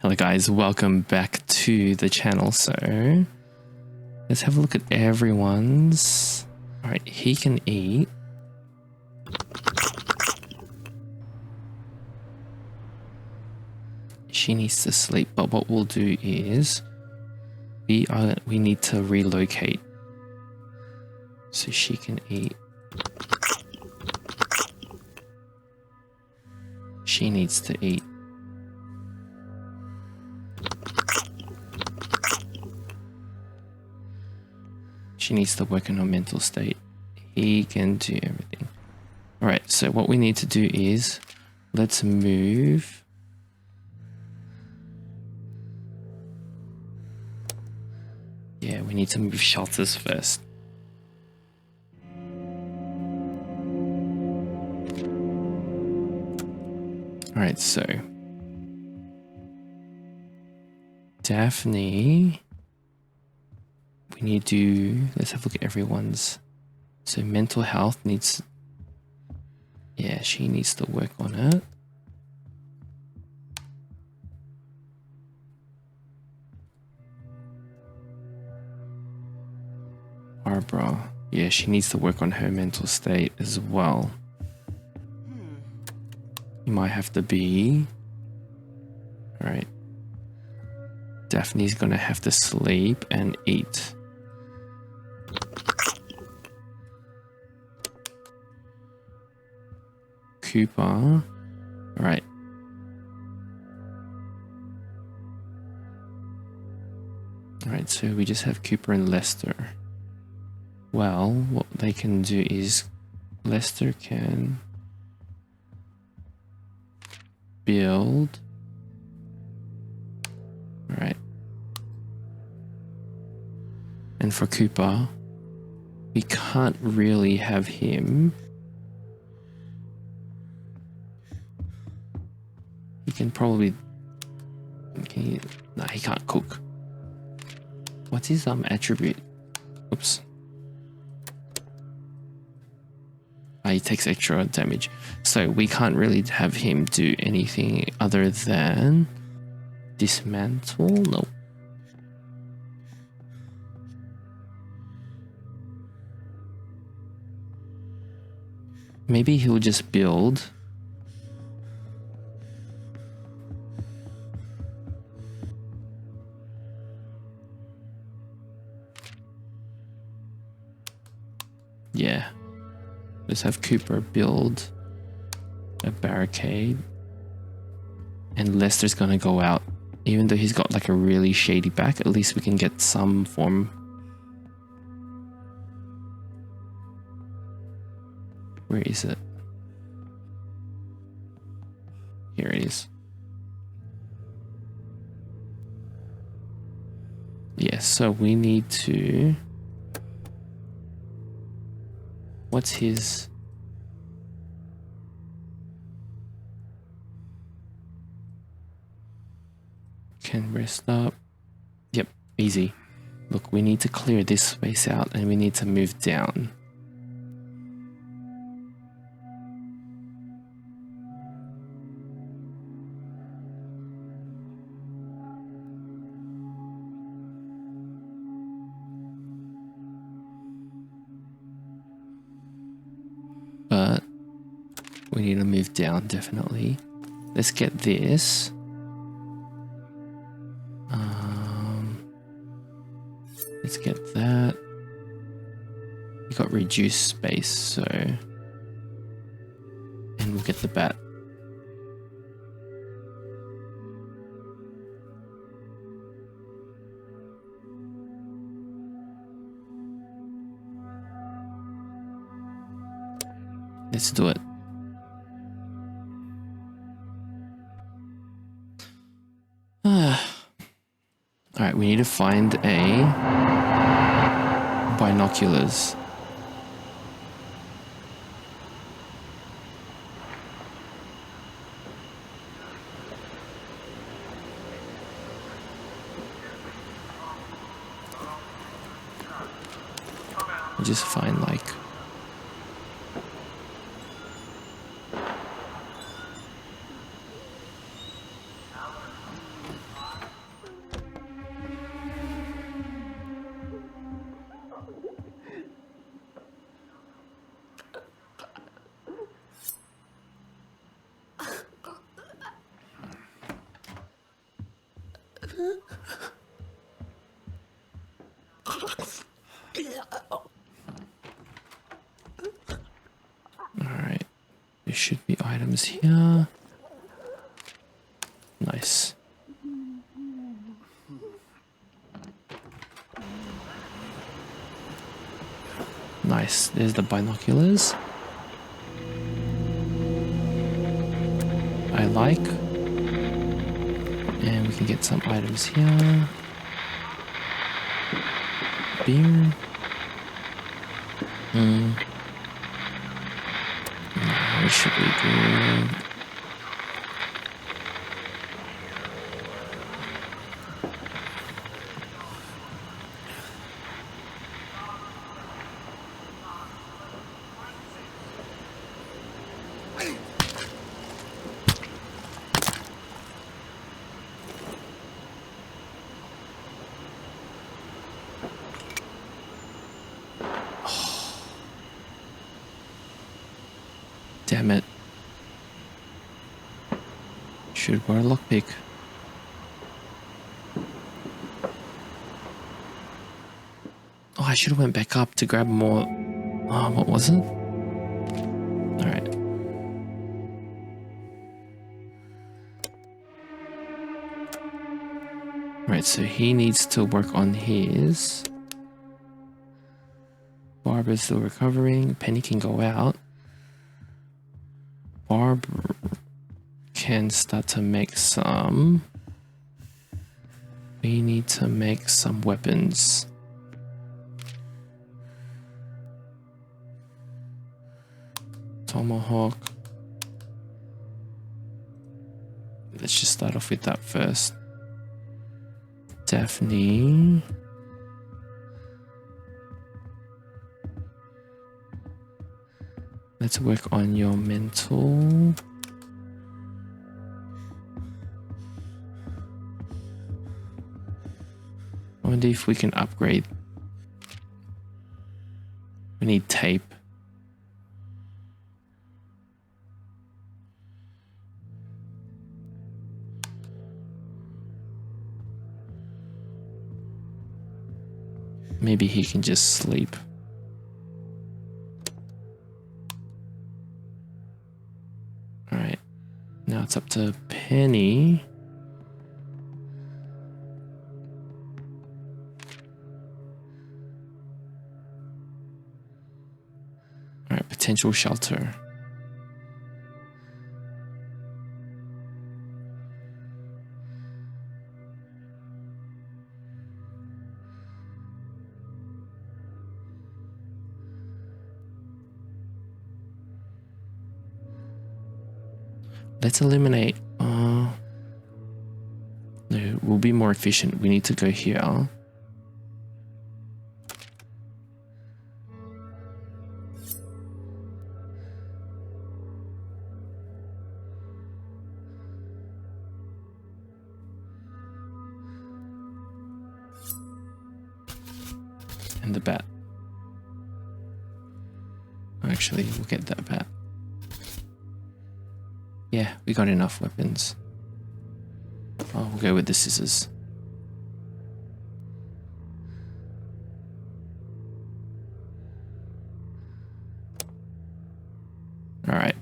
Hello guys, welcome back to the channel. So let's have a look at everyone's. Alright, he can eat. She needs to sleep, but what we'll do is we need to relocate so she can eat. She needs to eat. She needs to work on her mental state. He can do everything. Alright, so what we need to do is let's move. Yeah, we need to move shelters first. Alright, so Daphne, we need to, let's have a look at everyone's. So mental health needs, yeah, she needs to work on it. Barbara, yeah, she needs to work on her mental state as well. You might have to be, all right. Daphne's gonna have to sleep and eat. Cooper, all right. All right, so we just have Cooper and Lester. Well, what they can do is Lester can build. All right. And for Cooper, we can't really have him. He can probably, no, he can't cook. What's his attribute? Oops. He takes extra damage. So we can't really have him do anything other than dismantle. No. Maybe he'll just build. Yeah. Let's have Cooper build a barricade. And Lester's gonna go out. Even though he's got like a really shady back, at least we can get some form. Where is it? Here it is. Yeah, so we need to... What's his... Can rest up. Yep, easy. Look, we need to clear this space out and we need to move down. But we need to move down, definitely. Let's get this. Let's get that. We got reduced space, so... And we'll get the bat. Let's do it. Alright, we need to find a binoculars. Just find like Alright. There should be items here. Nice. Nice. There's the binoculars. I like. And we can get some items here. Beer. We should be good. Damn it. Should wear a lockpick. Oh, I should have went back up to grab more. Oh, what was it? Alright. Right, so he needs to work on his. Barb is still recovering. Penny can go out. Barb can start to make some. We need to make some weapons. Tomahawk. Let's just start off with that first. Daphne. Let's work on your mental. I wonder if we can upgrade. We need tape. Maybe he can just sleep. Alright. Now it's up to Penny. Alright, potential shelter. Let's eliminate. No, we'll be more efficient. We need to go here. And the bat. Actually, we'll get that bat. Yeah, we got enough weapons. Oh, we'll go with the scissors. All right.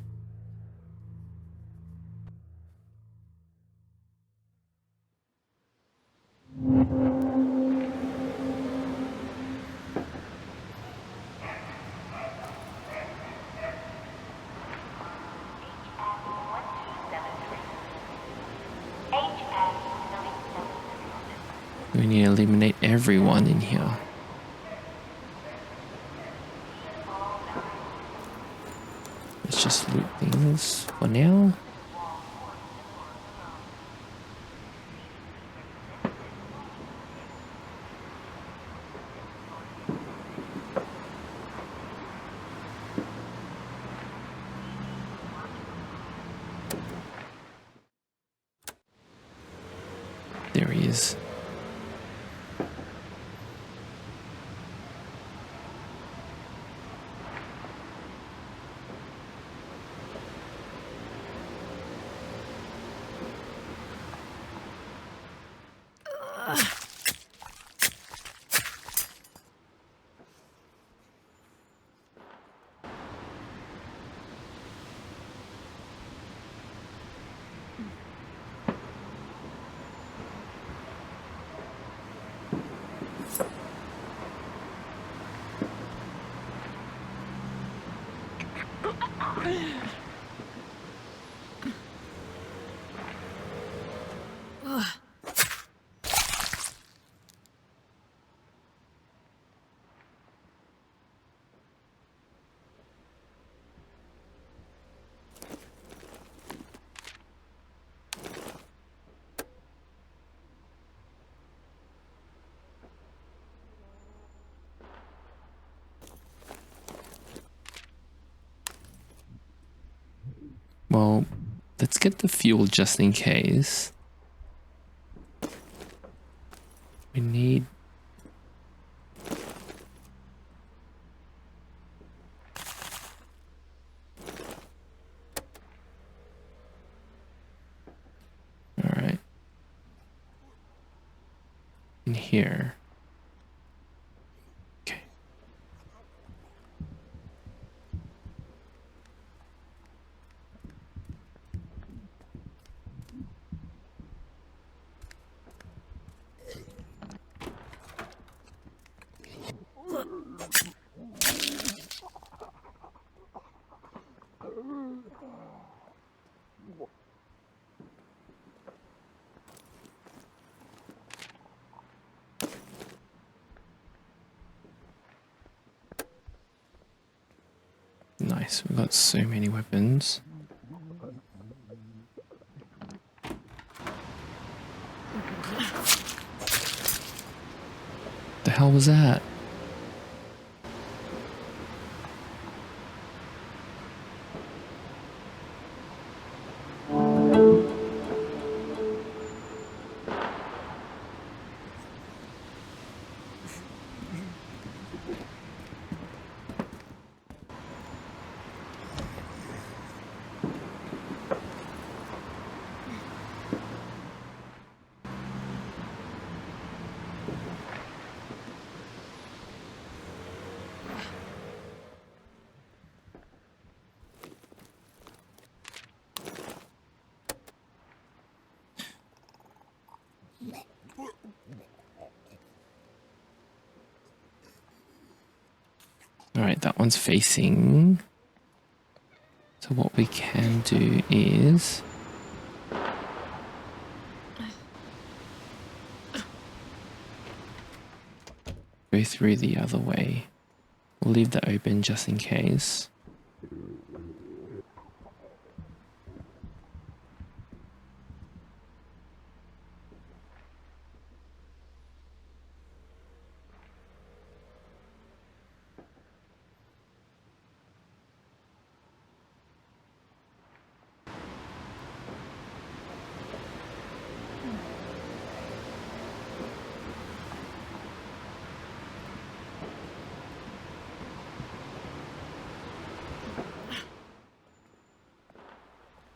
We need to eliminate everyone in here. Let's just loot things for now. There he is. Well, let's get the fuel just in case. We need... Alright. In here. Okay. Nice, we've got so many weapons. The hell was that? Alright, that one's facing. So what we can do is... go through the other way. We'll leave that open just in case.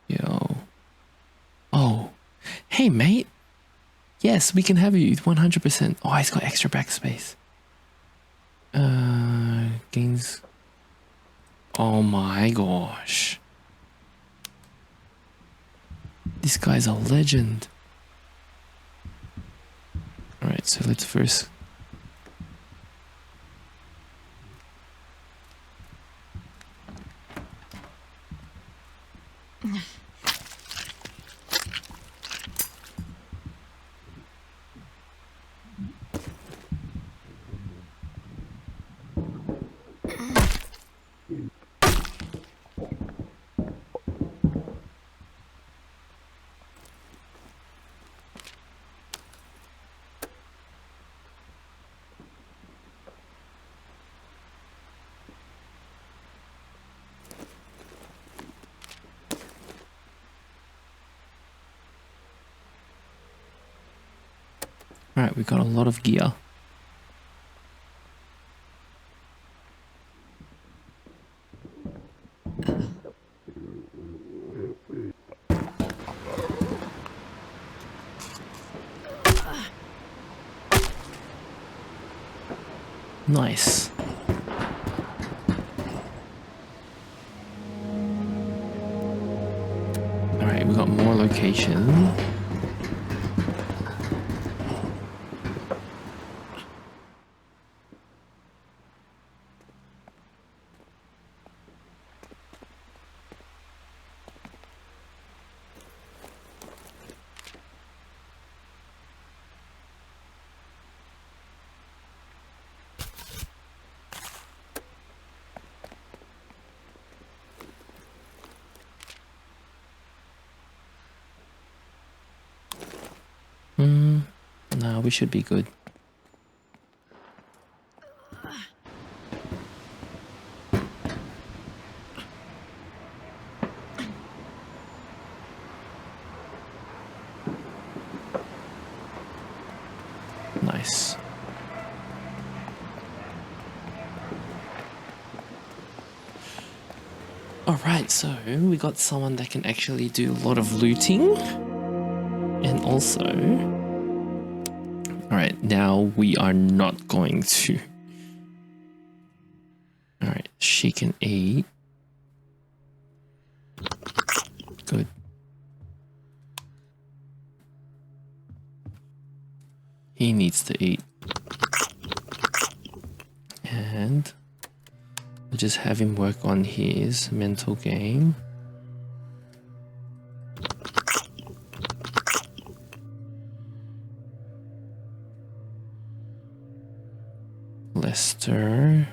Yo. Oh. Hey, mate. Yes, we can have you 100%. Oh, he's got extra backspace. Gains. Oh my gosh. This guy's a legend. Alright, so let's first... Alright, we've got a lot of gear. Nice. Alright, we've got more location. Nah, we should be good. Nice. Alright, so we got someone that can actually do a lot of looting. And also... Alright, now we are not going to... Alright, she can eat. Good. He needs to eat. And... we'll just have him work on his mental game. Lester.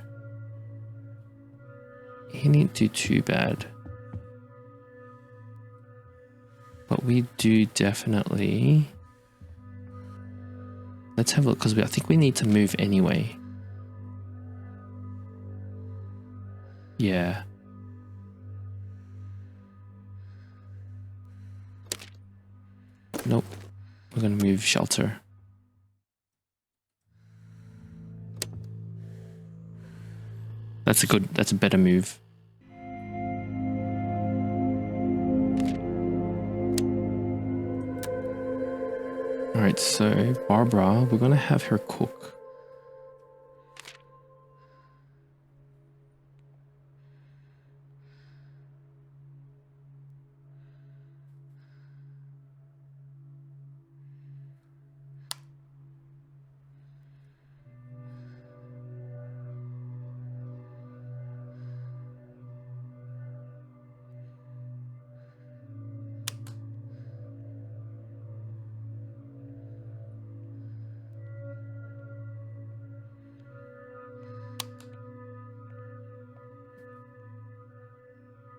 He didn't do too bad. But we do definitely... Let's have a look, because I think we need to move anyway. Yeah. Nope. We're gonna move shelter. That's a better move. Alright, so Barbara, we're gonna have her cook.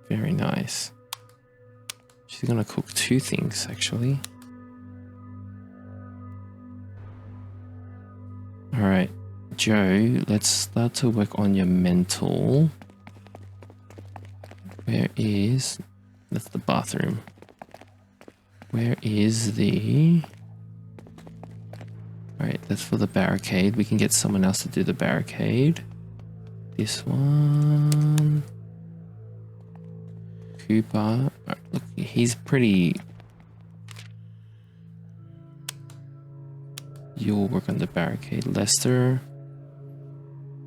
Very nice. She's gonna cook 2 things, actually. Alright, Joe, let's start to work on your mental. Where is... That's the bathroom. Where is the... Alright, that's for the barricade. We can get someone else to do the barricade. This one... Cooper. Look, he's pretty... You'll work on the barricade. Lester,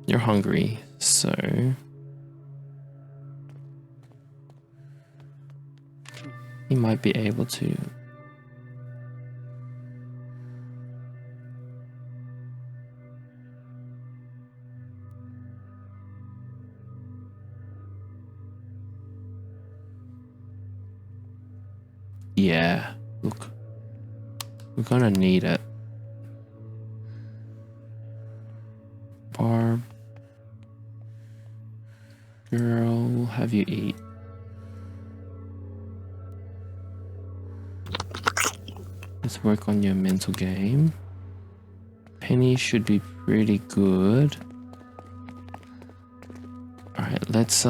you're hungry, so... He might be able to... Yeah, look, we're gonna need it. Barb, girl, we'll have you eat. Let's work on your mental game. Penny should be pretty good. Alright, let's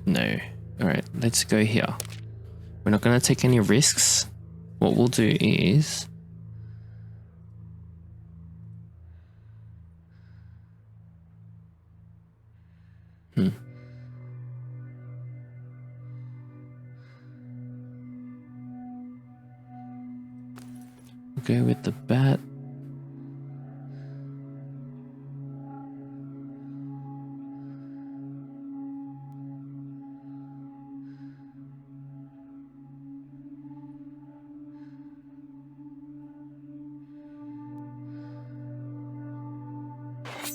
No. Alright, let's go here. We're not going to take any risks. What we'll do is... We'll go with the bat.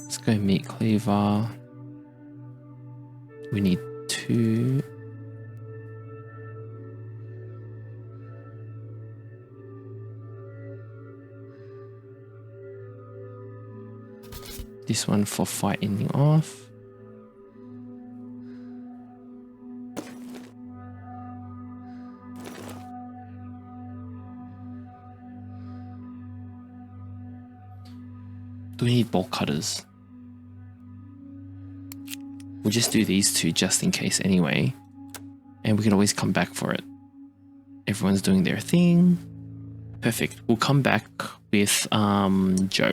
Let's go meat cleaver. We need 2. This one for fight ending off. Do we need bolt cutters? We'll just do these two just in case anyway. And we can always come back for it. Everyone's doing their thing. Perfect. We'll come back with Joe.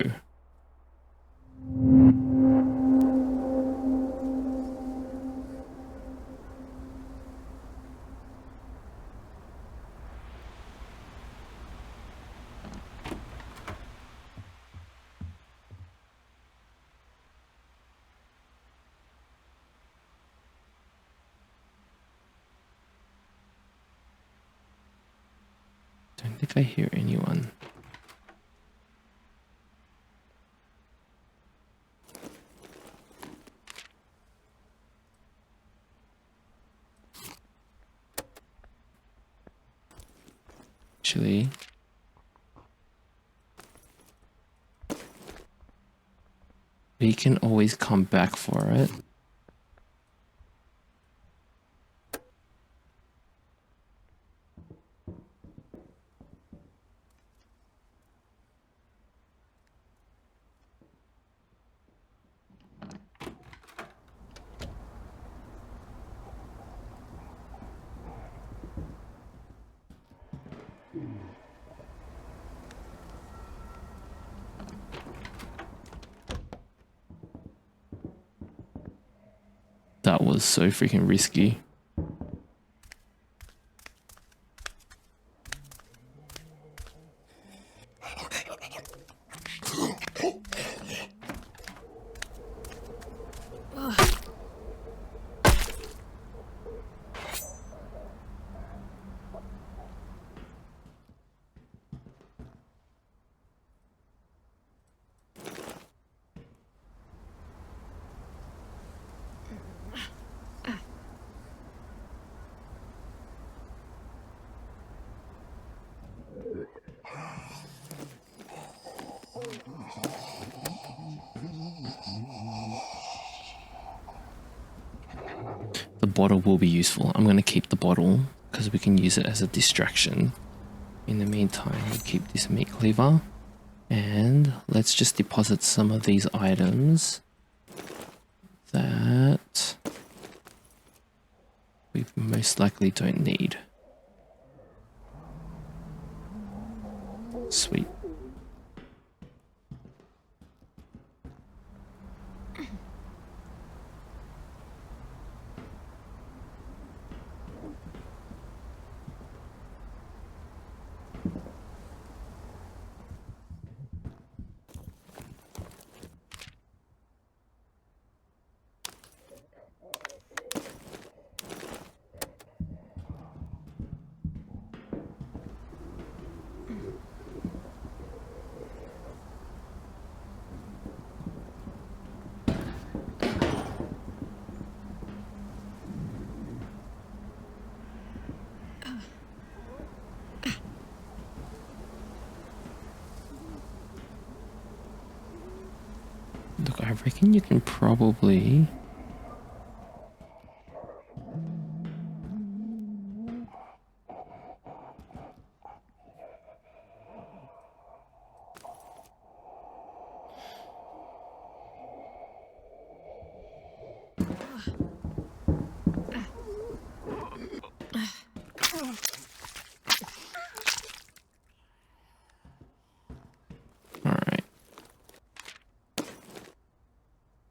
Don't think I hear anyone. Actually, we can always come back for it. That was so freaking risky. The bottle will be useful. I'm going to keep the bottle because we can use it as a distraction. In the meantime, we'll keep this meat cleaver. And let's just deposit some of these items that we most likely don't need. Sweet. Look, I reckon you can probably...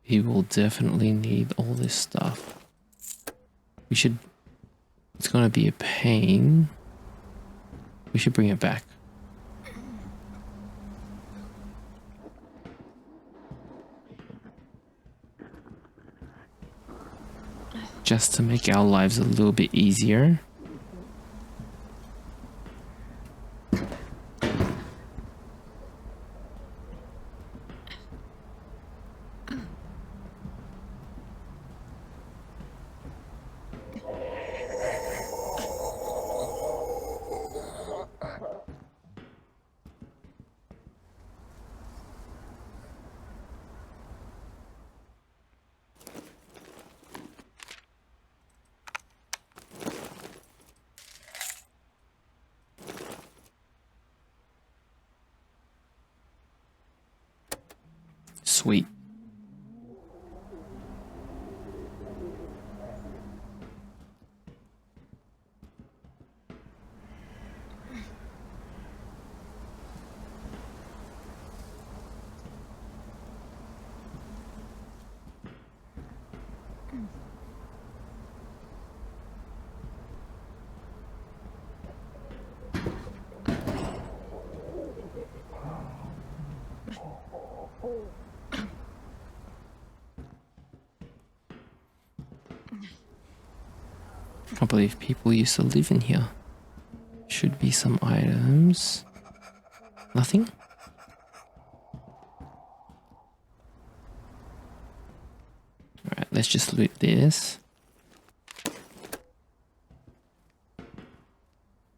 He will definitely need all this stuff. We should... It's gonna be a pain. We should bring it back. Just to make our lives a little bit easier. Sweet. Can't believe people used to live in here. Should be some items. Nothing? Alright, let's just loot this.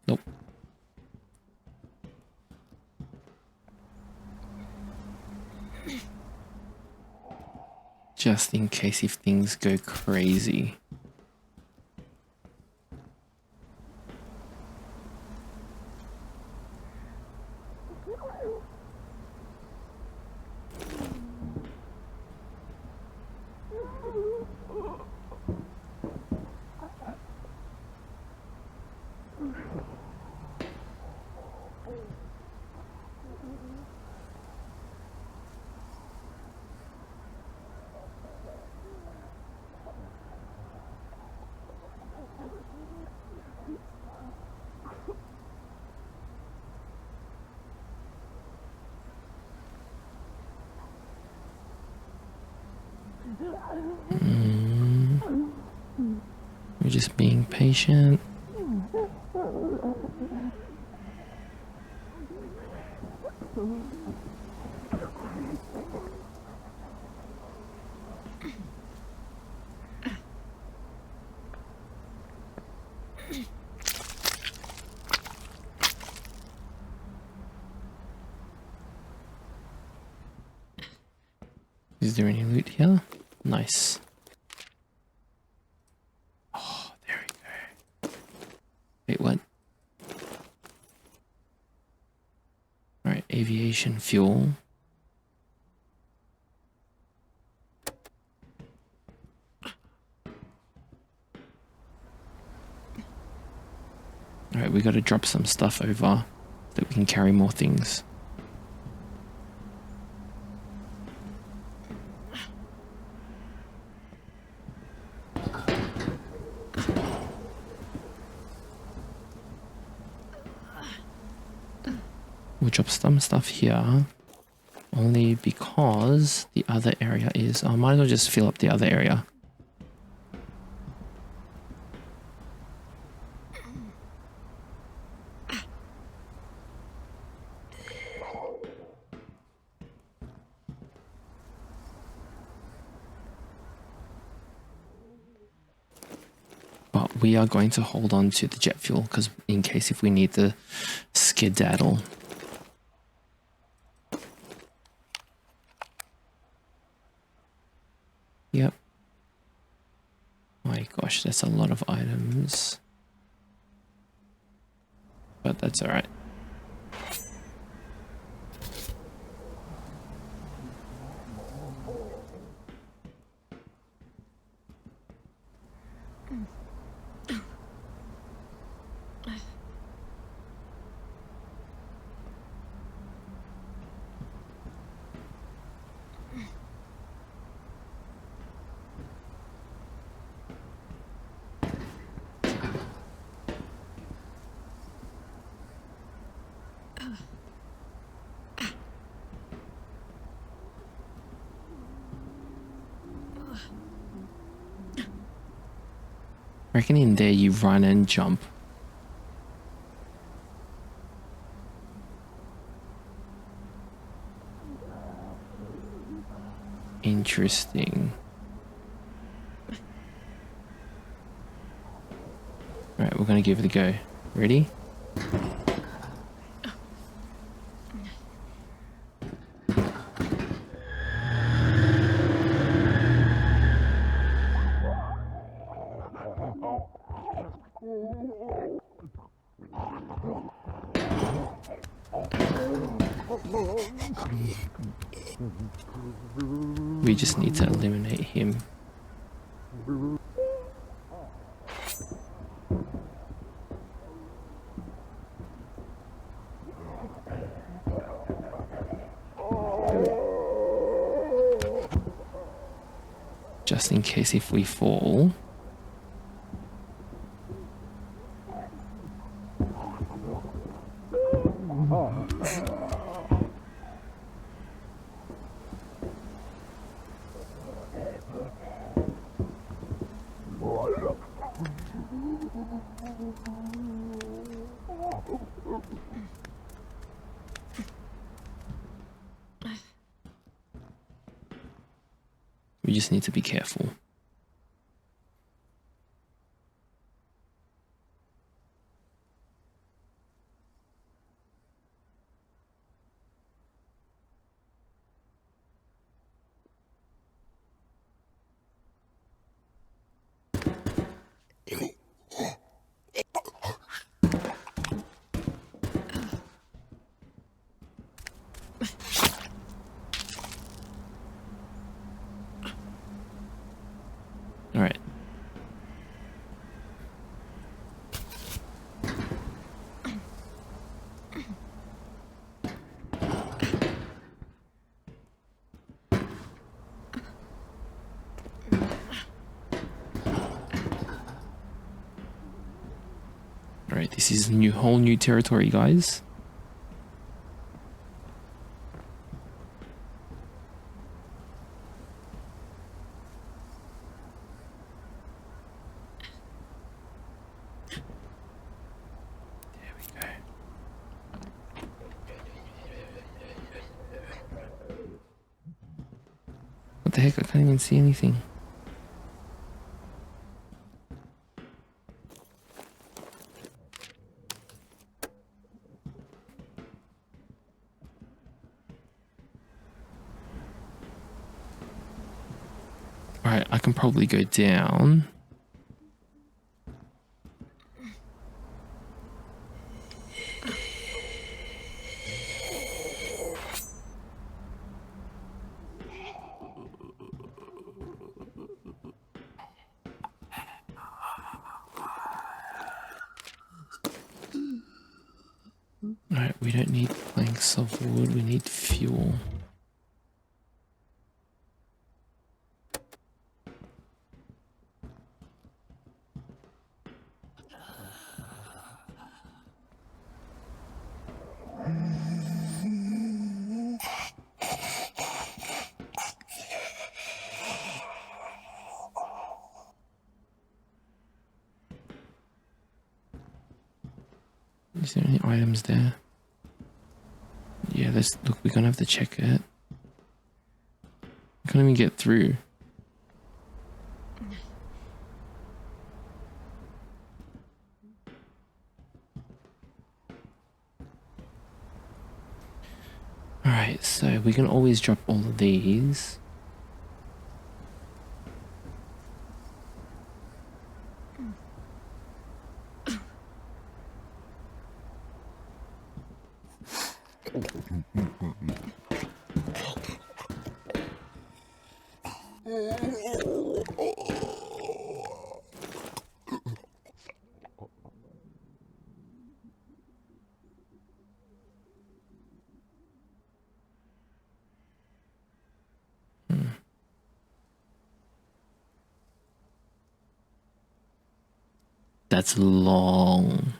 Nope. Just in case if things go crazy. We're just being patient. Is there any loot here? Nice. Oh, there we go. Wait, what? Alright, aviation fuel. Alright, we gotta drop some stuff over that we can carry more things. We'll drop some stuff here, only because the other area is... I might as well just fill up the other area. But we are going to hold on to the jet fuel, because in case if we need to skedaddle. Yep. My gosh, that's a lot of items. But that's alright. I reckon in there you run and jump. Interesting. Alright, we're gonna give it a go. Ready? We just need to eliminate him. Just in case if we fall. We just need to be careful. All right. All right, this is whole new territory, guys. What the heck? I can't even see anything. Alright, I can probably go down. Alright, we don't need planks of wood, we need fuel. Is there any items there? Yeah, look, we're gonna have to check it. I can't even get through. Alright, so we can always drop all of these. That's long.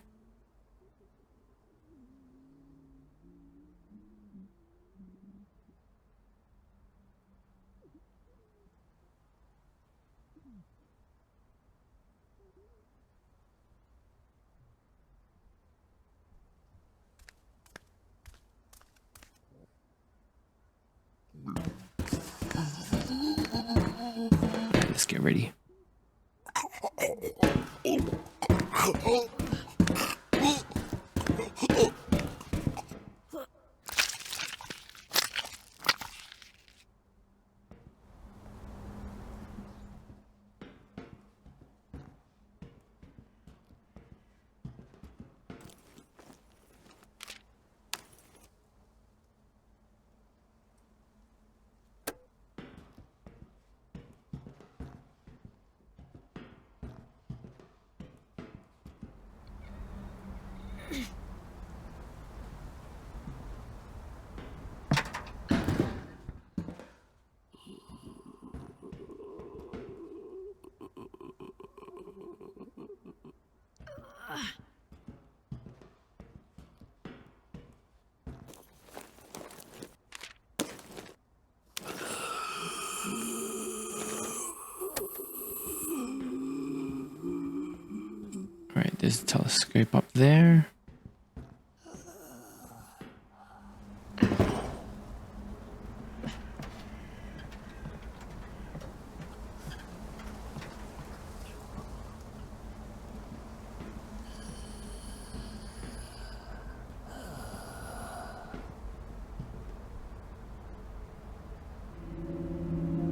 Alright, let's get ready. Alright, there's a telescope up there.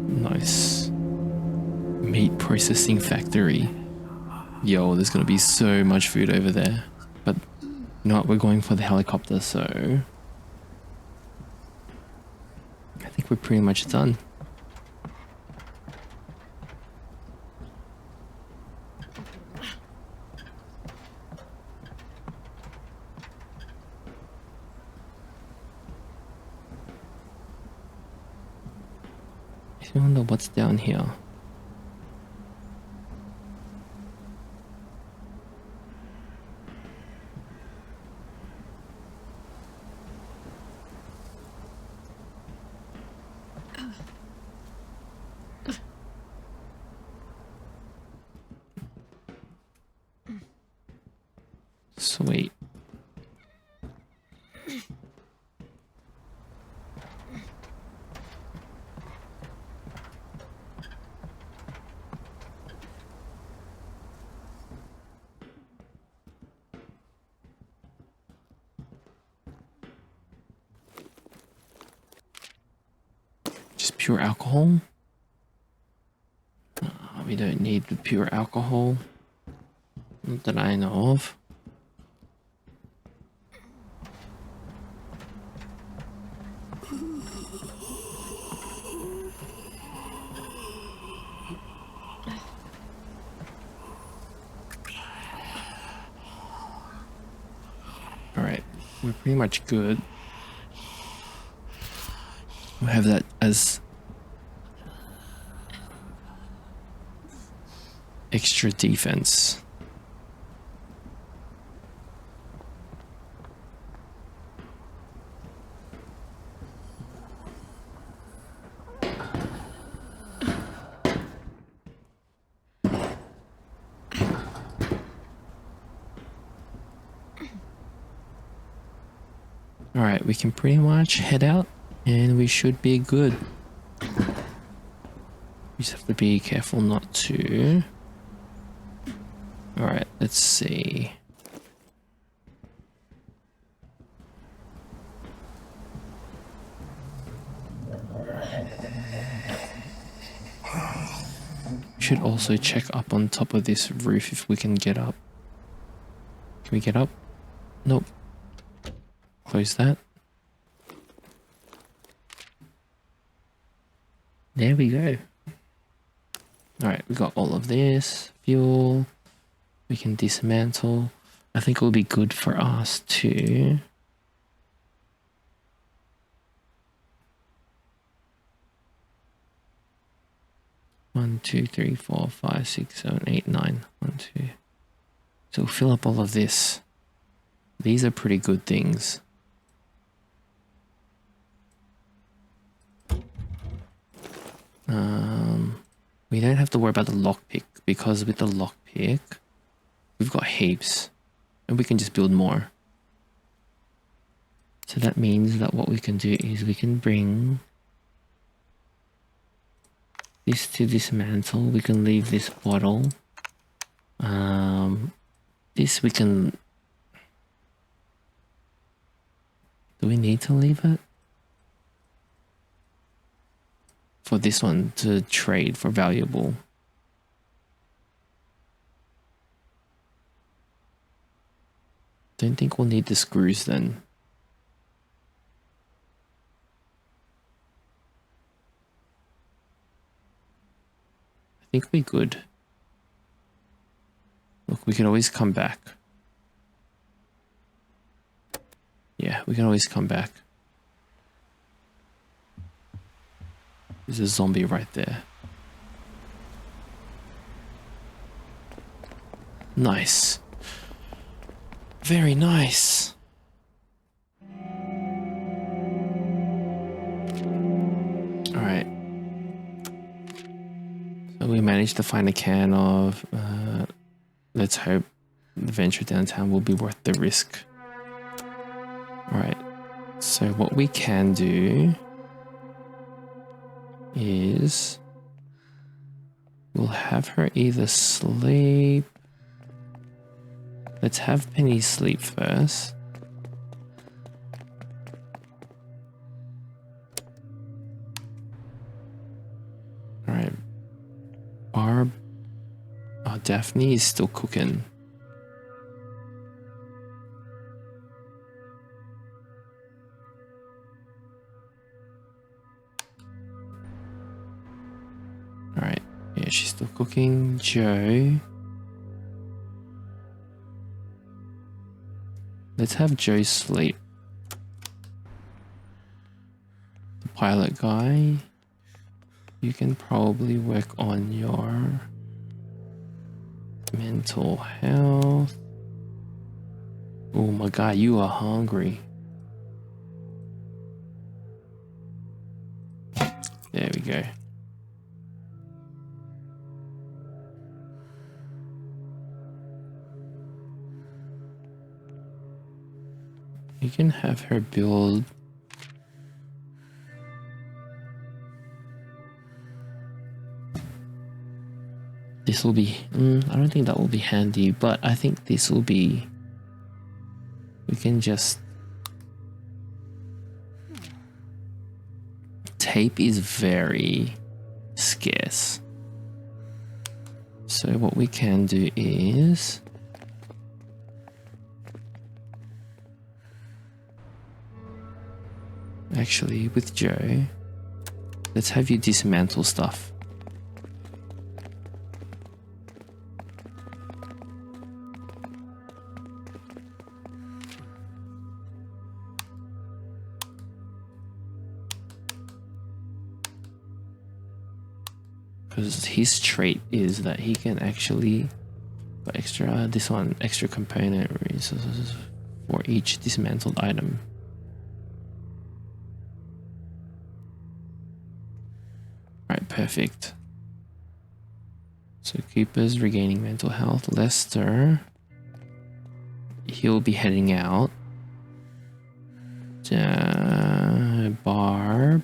Nice. Meat processing factory. Yo, there's gonna be so much food over there. But you know what, we're going for the helicopter, so I think we're pretty much done. I wonder what's down here. Sweet. Just pure alcohol? We don't need the pure alcohol. Not that I know of. Alright, we're pretty much good. We'll have that as extra defense. Alright, we can pretty much head out and we should be good. We just have to be careful not to. Alright, let's see. Should also check up on top of this roof if we can get up. Can we get up? Nope. Close that. There we go. Alright, we got all of this. Fuel. We can dismantle. I think it will be good for us to... One, two, three, 4, 5, 6, 7, 8, 9. 1, 2. So fill up all of this. These are pretty good things. We don't have to worry about the lockpick because with the lockpick, we've got heaps and we can just build more. So that means that what we can do is we can bring this to dismantle. We can leave this bottle. This we can... Do we need to leave it? For this one to trade for valuable. Don't think we'll need the screws then. I think we're good. Look, we can always come back. Yeah, we can always come back. There's a zombie right there. Nice. Very nice. Alright. So we managed to find a can of... let's hope the venture downtown will be worth the risk. Alright. So what we can do is... we'll have her either sleep... Let's have Penny sleep first. Alright. Barb... Oh, Daphne is still cooking. Alright. Yeah, she's still cooking. Joe... Let's have Joe sleep. The pilot guy, you can probably work on your mental health. Oh my god, you are hungry. There we go. You can have her build this will be I don't think that will be handy, but I think this will be, we can just, tape is very scarce, so what we can do is actually, with Joe, let's have you dismantle stuff. Because his trait is that he can actually put extra component resources for each dismantled item. Right, perfect. So Cooper's regaining mental health. Lester, he'll be heading out. Barb.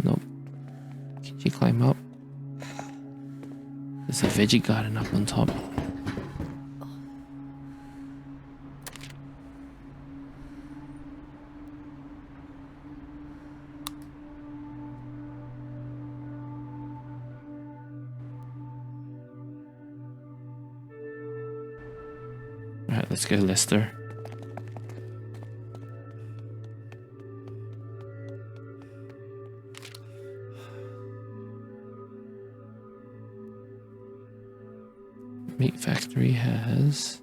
Nope. Can she climb up? There's a veggie garden up on top. Alright, let's go, Lester. Meat Factory has...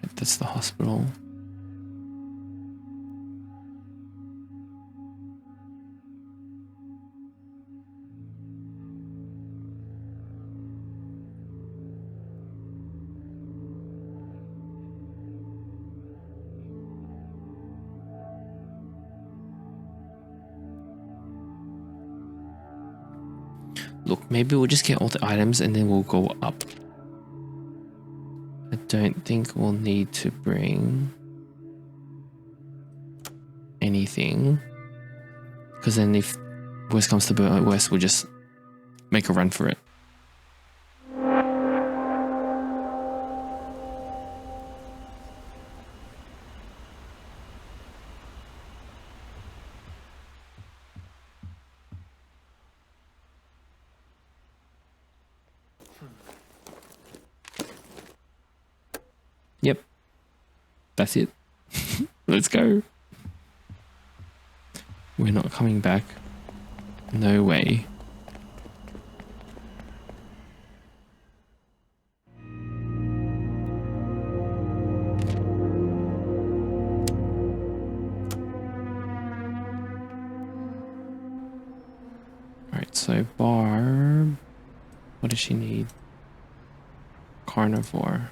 Right, that's the hospital. Look, maybe we'll just get all the items and then we'll go up. I don't think we'll need to bring anything. Because then if worst comes to worst, we'll just make a run for it. Yep. That's it. Let's go. We're not coming back. No way. So Barb, what does she need? Carnivore.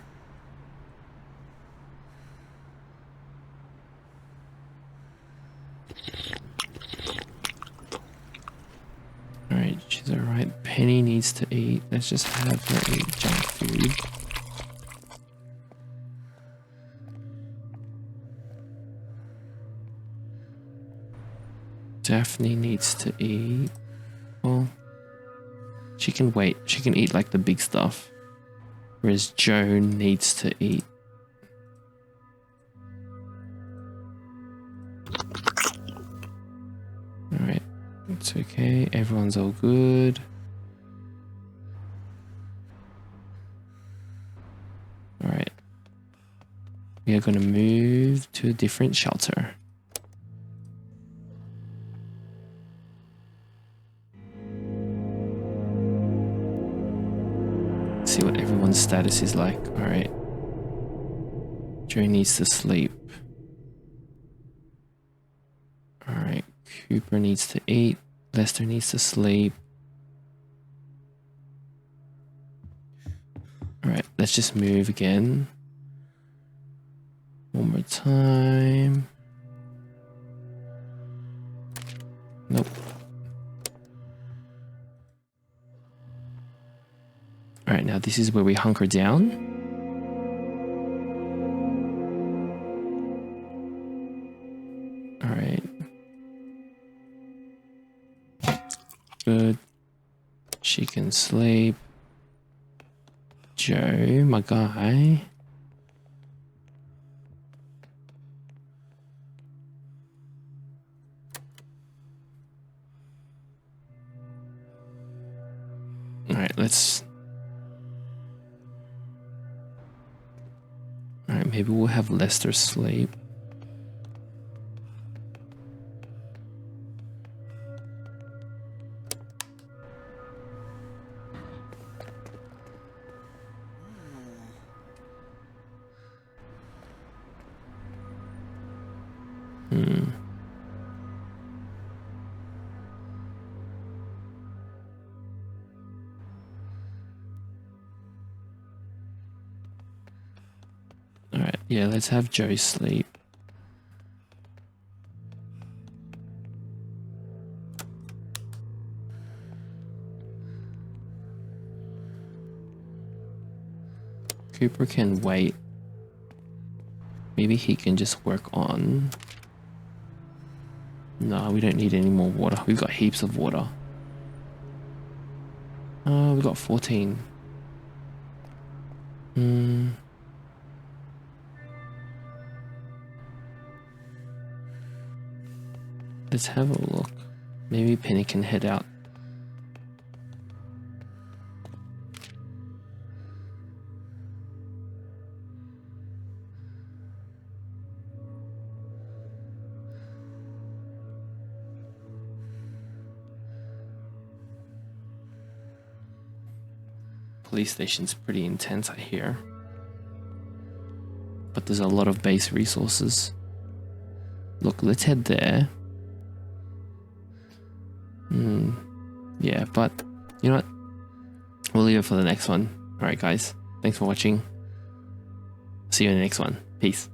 Alright, she's alright. Penny needs to eat. Let's just have her eat junk food. Daphne needs to eat. Well, she can wait. She can eat like the big stuff. Whereas Joan needs to eat. Alright, it's okay. Everyone's all good. Alright. We are going to move to a different shelter. See what everyone's status is like. Alright. Joe needs to sleep. Alright. Cooper needs to eat. Lester needs to sleep. Alright, let's just move again. One more time. Nope. Alright, now this is where we hunker down. Alright. Good. She can sleep. Joe, my guy. Alright, let's... Alright, maybe we'll have Lester sleep. Alright, yeah, let's have Joe sleep. Cooper can wait. Maybe he can just work on... No, we don't need any more water. We've got heaps of water. Oh, we've got 14. Let's have a look. Maybe Penny can head out. Police station's pretty intense, I hear. But there's a lot of base resources. Look, let's head there. Yeah, but you know what? We'll leave it for the next one. Alright guys, thanks for watching. See you in the next one. Peace.